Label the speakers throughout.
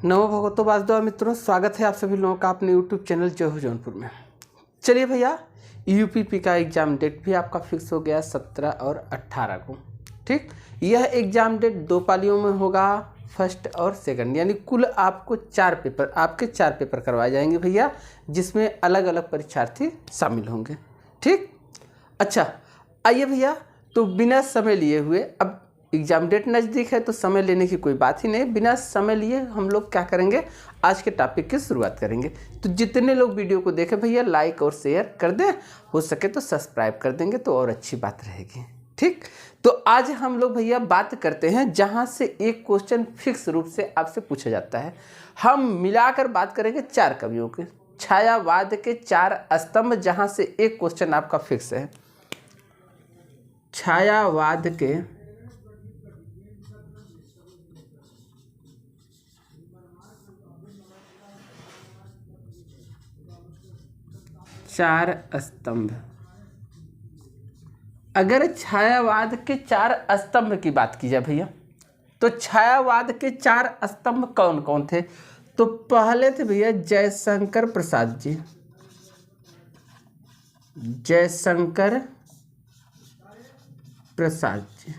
Speaker 1: नमो भगवतो वासुदेवाय। मित्रों, स्वागत है आप सभी लोगों का अपने यूट्यूब चैनल जय हो जौनपुर में। चलिए भैया, यूपीपी का एग्ज़ाम डेट भी आपका फिक्स हो गया 17 और 18 को। ठीक, यह एग्ज़ाम डेट दो पालियों में होगा, फर्स्ट और सेकंड, यानी कुल आपको आपके चार पेपर करवाए जाएंगे भैया, जिसमें अलग अलग परीक्षार्थी शामिल होंगे। ठीक, अच्छा आइए भैया, तो बिना समय लिए हुए, अब एग्ज़ाम डेट नज़दीक है तो समय लेने की कोई बात ही नहीं, बिना समय लिए हम लोग क्या करेंगे, आज के टॉपिक की शुरुआत करेंगे। तो जितने लोग वीडियो को देखें भैया, लाइक और शेयर कर दें, हो सके तो सब्सक्राइब कर देंगे तो और अच्छी बात रहेगी। ठीक, तो आज हम लोग भैया बात करते हैं जहां से एक क्वेश्चन फिक्स रूप से आपसे पूछा जाता है। हम मिलाकर बात करेंगे चार कवियों के छायावाद के चार स्तंभ, जहां से एक क्वेश्चन आपका फिक्स है। छायावाद के चार स्तंभ। अगर छायावाद के चार स्तंभ की बात की जाए भैया, तो छायावाद के चार स्तंभ कौन कौन थे? तो पहले थे भैया जयशंकर प्रसाद जी। जयशंकर प्रसाद जी,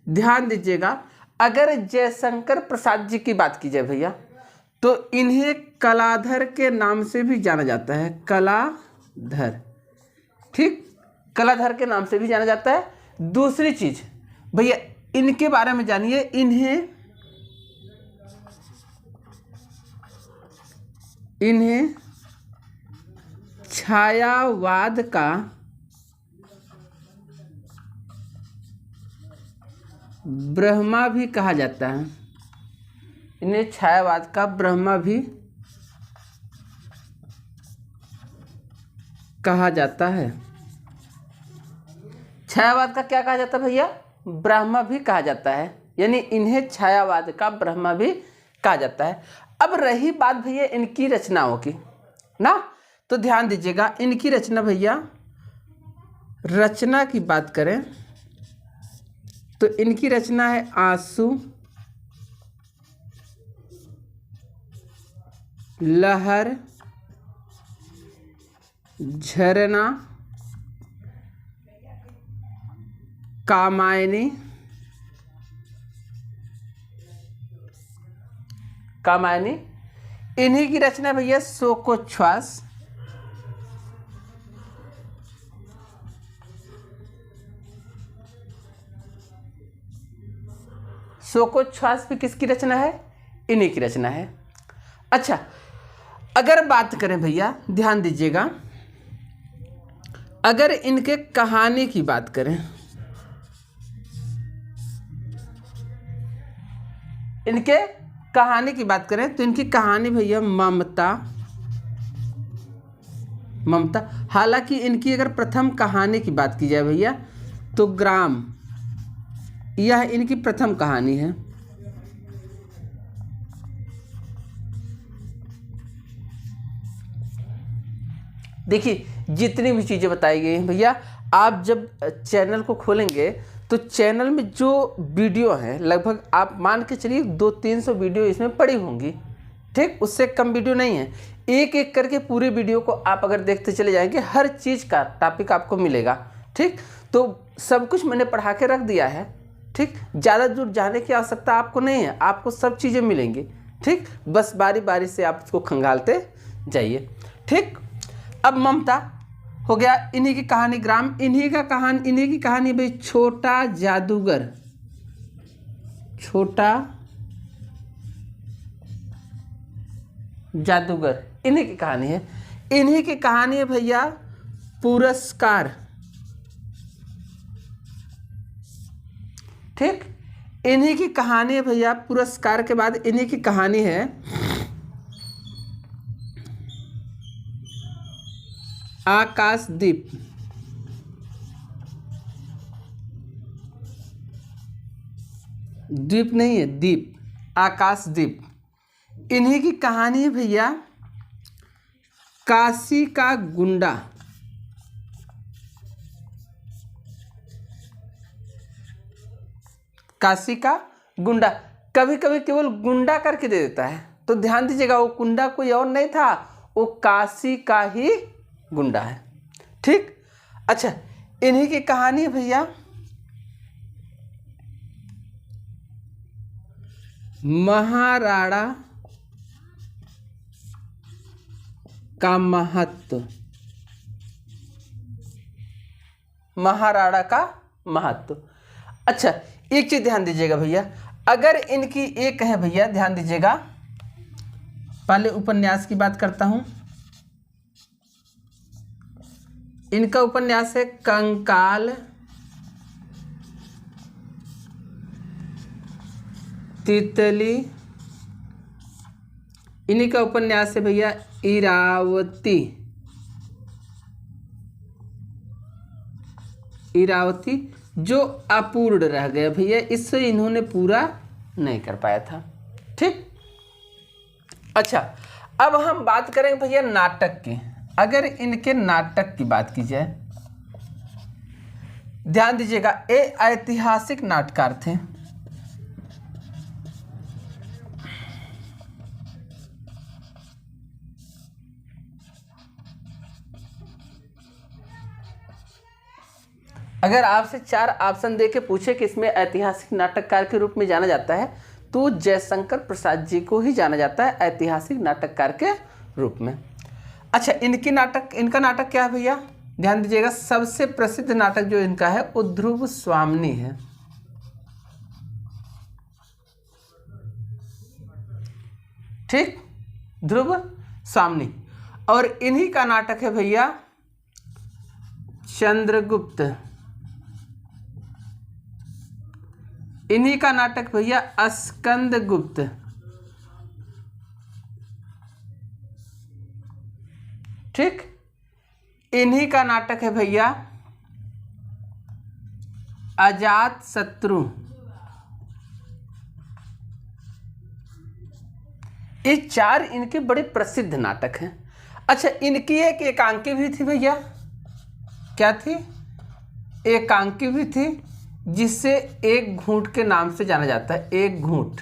Speaker 1: ध्यान दीजिएगा, अगर जयशंकर प्रसाद जी की बात की जाए भैया, तो इन्हें कलाधर के नाम से भी जाना जाता है। कलाधर, ठीक, कलाधर के नाम से भी जाना जाता है। दूसरी चीज भैया, इनके बारे में जानिए, इन्हें छायावाद का ब्रह्मा भी कहा जाता है। इन्हें छायावाद का ब्रह्मा भी कहा जाता है। छायावाद का क्या कहा जाता है भैया? ब्रह्मा भी कहा जाता है, यानी इन्हें छायावाद का ब्रह्मा भी कहा जाता है। अब रही बात भैया इनकी रचनाओं की ना, तो ध्यान दीजिएगा, इनकी रचना भैया, रचना की बात करें तो इनकी रचना है आंसू, लहर, झरना, कामायनी, इन्हीं की रचना भैया शोकोच्छ्वास, शोकोच्छ्वास भी किसकी रचना है? इन्हीं की रचना है। अच्छा, अगर बात करें भैया, ध्यान दीजिएगा, अगर इनके कहानी की बात करें, इनके कहानी की बात करें तो इनकी कहानी भैया ममता। हालांकि इनकी अगर प्रथम कहानी की बात की जाए भैया, तो ग्राम, यह इनकी प्रथम कहानी है। देखिए, जितनी भी चीज़ें बताई गई हैं भैया, आप जब चैनल को खोलेंगे तो चैनल में जो वीडियो हैं, लगभग आप मान के चलिए 200-300 वीडियो इसमें पड़ी होंगी। ठीक, उससे कम वीडियो नहीं है। एक एक करके पूरे वीडियो को आप अगर देखते चले जाएंगे, हर चीज़ का टॉपिक आपको मिलेगा। ठीक, तो सब कुछ मैंने पढ़ा के रख दिया है। ठीक, ज़्यादा दूर जाने की आवश्यकता आपको नहीं है, आपको सब चीज़ें मिलेंगी। ठीक, बस बारी बारी से आप इसको खंगालते जाइए। ठीक, अब ममता हो गया, इन्हीं की कहानी ग्राम, इन्हीं की कहानी भाई छोटा जादूगर। इन्हीं की कहानी है। इन्हीं की कहानी है भैया पुरस्कार। ठीक, इन्हीं की कहानी है भैया पुरस्कार। के बाद इन्हीं की कहानी है आकाशदीप। द्वीप नहीं है, दीप, आकाशदीप। इन्हीं की कहानी है भैया काशी का गुंडा। काशी का गुंडा, कभी कभी केवल गुंडा करके दे देता है, तो ध्यान दीजिएगा, वो कुंडा कोई और नहीं था, वो काशी का ही गुंडा है। ठीक, अच्छा इन्हीं की कहानी है भैया महाराणा का महत्व। महाराणा का महत्व। अच्छा एक चीज ध्यान दीजिएगा भैया, अगर इनकी एक है भैया, ध्यान दीजिएगा, पहले उपन्यास की बात करता हूं। इनका उपन्यास है कंकाल तितली। इन्हीं का उपन्यास है भैया इरावती। इरावती जो अपूर्ण रह गया भैया, इससे इन्होंने पूरा नहीं कर पाया था। ठीक, अच्छा अब हम बात करेंगे भैया नाटक की। अगर इनके नाटक की बात की जाए, ध्यान दीजिएगा, ये ऐतिहासिक नाटककार थे। अगर आपसे 4 ऑप्शन देके पूछे कि इसमें ऐतिहासिक नाटककार के रूप में जाना जाता है, तो जयशंकर प्रसाद जी को ही जाना जाता है ऐतिहासिक नाटककार के रूप में। अच्छा इनका नाटक क्या है भैया, ध्यान दीजिएगा, सबसे प्रसिद्ध नाटक जो इनका है वो ध्रुव स्वामिनी है। ठीक, ध्रुव स्वामिनी। और इन्हीं का नाटक है भैया चंद्रगुप्त। इन्हीं का नाटक भैया स्कंदगुप्त। ठीक, इन्हीं का नाटक है भैया अजात शत्रु। ये 4 इनके बड़े प्रसिद्ध नाटक हैं। अच्छा इनकी एक एकांकी भी थी भैया, क्या थी, एकांकी भी थी, जिससे एक घूंट के नाम से जाना जाता है, एक घूंट।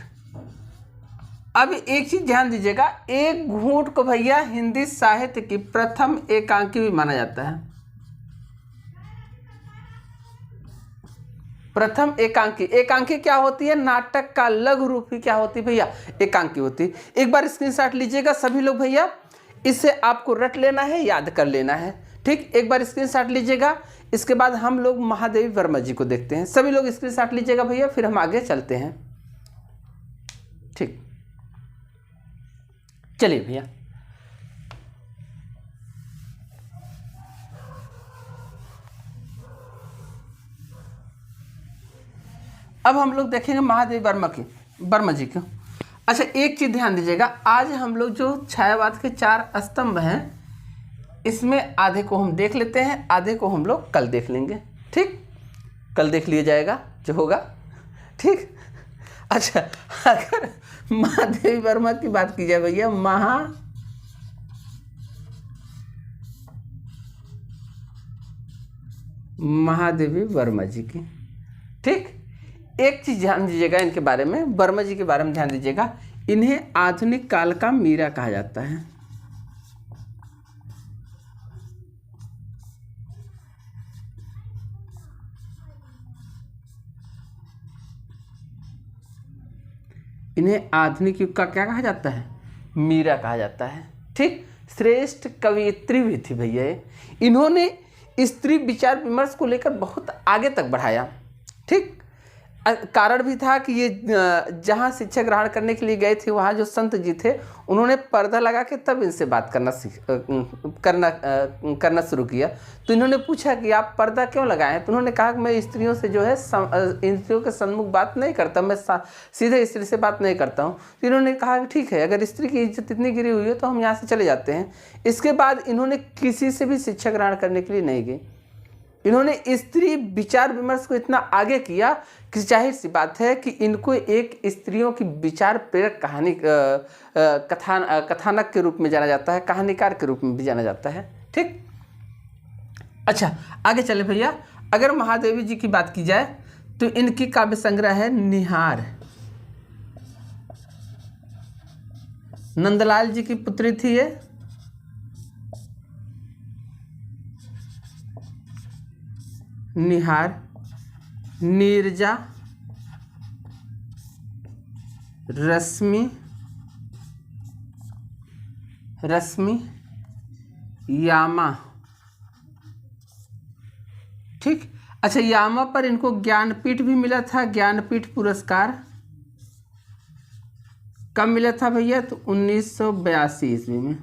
Speaker 1: अब एक चीज ध्यान दीजिएगा, एक घूंट को भैया हिंदी साहित्य की प्रथम एकांकी भी माना जाता है। प्रथम एकांकी, एकांकी क्या होती है, नाटक का लघु रूप ही क्या होती है भैया, एकांकी होती है। एक बार स्क्रीनशॉट लीजिएगा सभी लोग भैया, इससे आपको रट लेना है, याद कर लेना है। ठीक, एक बार स्क्रीनशॉट लीजिएगा, इसके बाद हम लोग महादेवी वर्मा जी को देखते हैं। सभी लोग स्क्रीनशॉट लीजिएगा भैया, फिर हम आगे चलते हैं। ठीक, चलिए भैया, अब हम लोग देखेंगे महादेवी वर्मा जी को। अच्छा एक चीज ध्यान दीजिएगा, आज हम लोग जो छायावाद के 4 स्तंभ हैं, इसमें आधे को हम देख लेते हैं, आधे को हम लोग कल देख लेंगे। ठीक, कल देख लिया जाएगा जो होगा। ठीक, अच्छा अगर महादेवी वर्मा की बात की जाए भैया, महादेवी वर्मा जी की। ठीक, एक चीज ध्यान दीजिएगा इनके बारे में, वर्मा जी के बारे में ध्यान दीजिएगा, इन्हें आधुनिक काल का मीरा कहा जाता है। इन्हें आधुनिक युग का क्या कहा जाता है, मीरा कहा जाता है। ठीक, श्रेष्ठ कवियत्री भी थी भैया। इन्होंने स्त्री विचार विमर्श को लेकर बहुत आगे तक बढ़ाया। ठीक, कारण भी था कि ये जहाँ शिक्षा ग्रहण करने के लिए गए थे, वहाँ जो संत जी थे उन्होंने पर्दा लगा के तब इनसे बात करना शुरू किया। तो इन्होंने पूछा कि आप पर्दा क्यों लगाए, तो उन्होंने कहा कि मैं स्त्रियों से जो है स्त्रियों के सम्मुख बात नहीं करता, मैं सीधे स्त्री से बात नहीं करता हूँ। तो इन्होंने कहा कि ठीक है, अगर स्त्री की इज्जत इतनी गिरी हुई है तो हम यहाँ से चले जाते हैं। इसके बाद इन्होंने किसी से भी शिक्षा ग्रहण करने के लिए नहीं गए। इन्होंने स्त्री विचार विमर्श को इतना आगे किया कि जाहिर सी बात है कि इनको एक स्त्रियों की विचार प्रेरक कथानक के रूप में जाना जाता है, कहानीकार के रूप में भी जाना जाता है। ठीक, अच्छा आगे चले भैया। अगर महादेवी जी की बात की जाए तो इनकी काव्य संग्रह है निहार। नंदलाल जी की पुत्री थी ये। निहार, नीरजा, रश्मि, यामा। ठीक। अच्छा, यामा पर इनको ज्ञानपीठ भी मिला था, ज्ञानपीठ पुरस्कार कब मिला था भैया? तो 1982 ईस्वी में।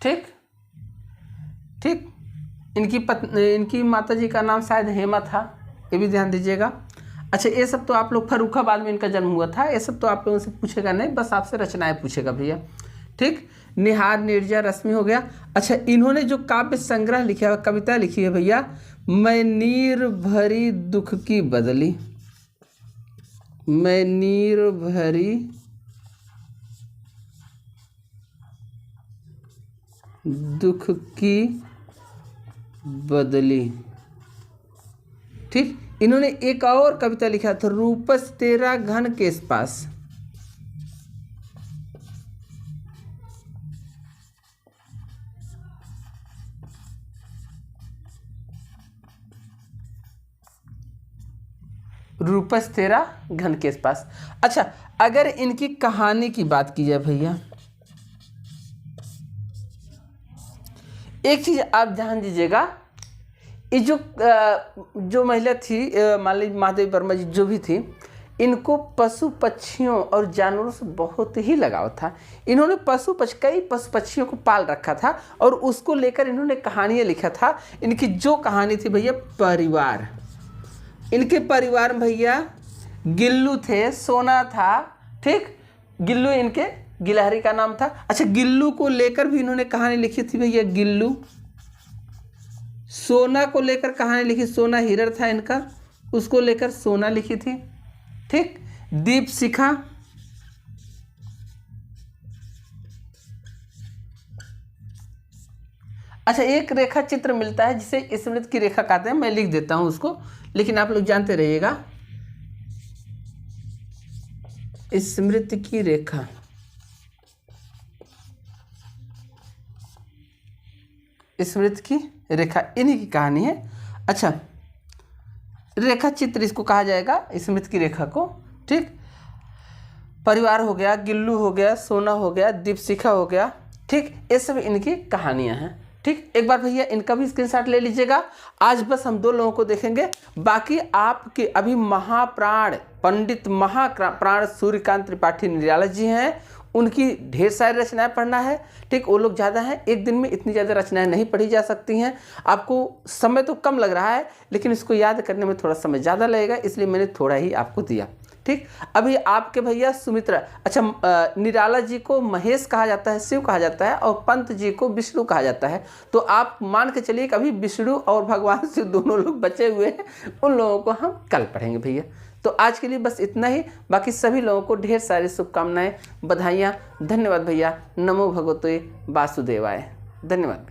Speaker 1: ठीक ठीक। इनकी माता जी का नाम शायद हेमा था, ये भी ध्यान दीजिएगा। अच्छा, ये सब तो आप लोग, फर्रुखाबाद में इनका जन्म हुआ था, ये सब तो आप लोगों से पूछेगा नहीं, बस आपसे रचनाएं पूछेगा भैया। ठीक। निहार, नीरजा, रश्मि हो गया। अच्छा, इन्होंने जो काव्य संग्रह लिखा है, कविता लिखी है भैया, मैं नीर भरी दुख की बदली। मैं नीर भरी दुख की बदली। ठीक। इन्होंने एक और कविता लिखा था, रूपस तेरा घन केस पास। रूपस तेरा घन केस पास। अच्छा, अगर इनकी कहानी की बात की जाए भैया, एक चीज आप ध्यान दीजिएगा, ये जो महिला थी, मान लीजिए महादेवी वर्मा जी जो भी थी, इनको पशु पक्षियों और जानवरों से बहुत ही लगाव था। इन्होंने कई पशु पक्षियों को पाल रखा था और उसको लेकर इन्होंने कहानियाँ लिखा था। इनकी जो कहानी थी भैया, परिवार। इनके परिवार में भैया गिल्लू थे, सोना था। ठीक। गिल्लू इनके गिलहरी का नाम था। अच्छा, गिल्लू को लेकर भी इन्होंने कहानी लिखी थी भैया, गिल्लू। सोना को लेकर कहानी लिखी, सोना हिरण था इनका, उसको लेकर सोना लिखी थी। ठीक। दीप शिखा, अच्छा, एक रेखा चित्र मिलता है जिसे स्मृति की रेखा कहते हैं, मैं लिख देता हूं उसको, लेकिन आप लोग जानते रहिएगा। स्मृति की रेखा, स्मृति की रेखा इन्हीं की कहानी है। अच्छा, रेखा चित्र इसको कहा जाएगा, स्मृति की रेखा को। ठीक। परिवार हो गया, गिल्लू हो गया, सोना हो गया, दीपशिखा हो गया। ठीक। ये सब इनकी कहानियां हैं। ठीक। एक बार भैया इनका भी स्क्रीनशॉट ले लीजिएगा। आज बस हम 2 लोगों को देखेंगे, बाकी आपके अभी महाप्राण पंडित महाप्राण सूर्यकांत त्रिपाठी निराला जी हैं, उनकी ढेर सारी रचनाएं पढ़ना है। ठीक। वो लोग ज़्यादा हैं, एक दिन में इतनी ज़्यादा रचनाएं नहीं पढ़ी जा सकती हैं। आपको समय तो कम लग रहा है, लेकिन इसको याद करने में थोड़ा समय ज़्यादा लगेगा, इसलिए मैंने थोड़ा ही आपको दिया। ठीक। अभी आपके भैया सुमित्रा, अच्छा, निराला जी को महेश कहा जाता है, शिव कहा जाता है, और पंत जी को विष्णु कहा जाता है। तो आप मान के चलिए कि अभी विष्णु और भगवान शिव दोनों लोग बचे हुए हैं, उन लोगों को हम कल पढ़ेंगे भैया। तो आज के लिए बस इतना ही। बाकी सभी लोगों को ढेर सारी शुभकामनाएं, बधाइयाँ, धन्यवाद भैया। नमो भगवते वासुदेवाय। धन्यवाद।